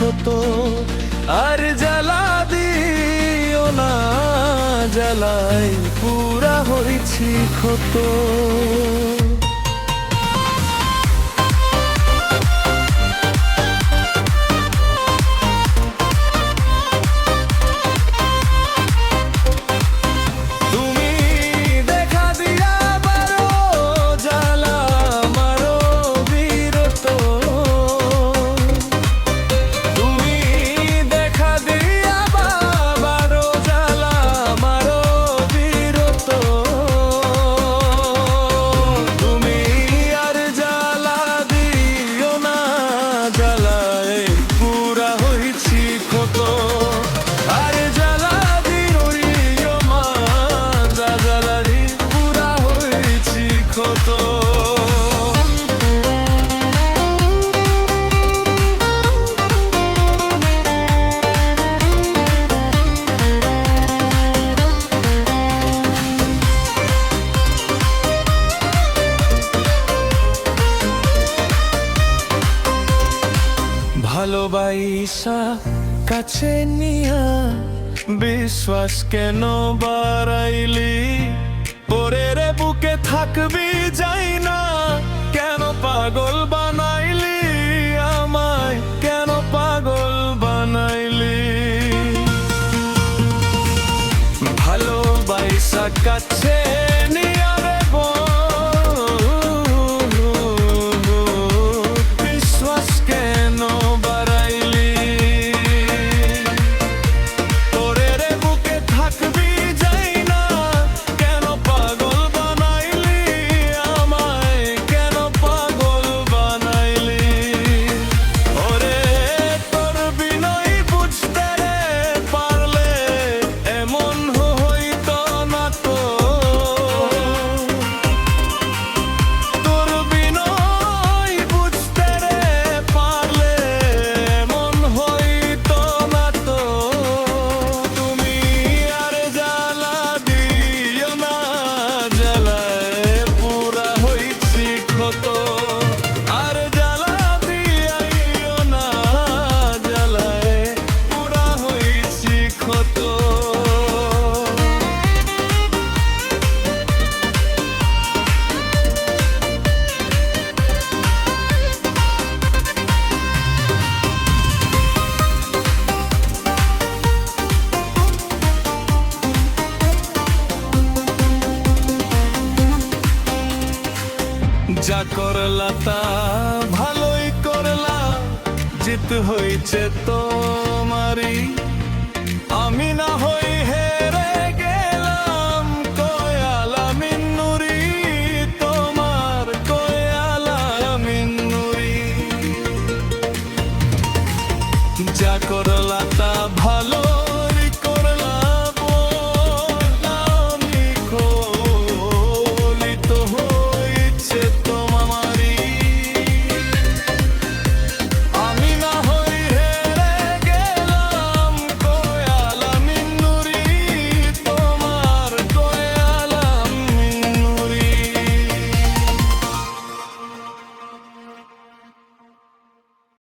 ক্ষত। আর জ্বালা দিও না, জ্বালাই পুরা হইছি ক্ষত। ভালোবাসা কাছে নিয়া বিশ্বাস কেন বাড়াইলি? পরের বুকে থাকবি যাই না, কেন পাগল বানাইলি আমায়, কেন পাগল বানাইলি? ভালোবাসা কাছে নিয়া রে বিশ্বাস কেন বাড়াইলি? পরের বুকে থাকবি যাই না, কেন পাগল বানাইলি আমায়, কেন পাগল বানাইলি? ওরে তোর বিনয় বুঝতে পারলে এমন হইতো না তো। তোর বিনয় বুঝতে পারলে এমন হইতো না তো। তুমি আর জ্বালা দিও না, জ্বালায় পুরা হইছি ক্ষত। আর জ্বালা দিও না, জ্বালায় পুরা হইছি ক্ষত। যা করলা তা ভালোই করলা, জিত হইছে তোমারই।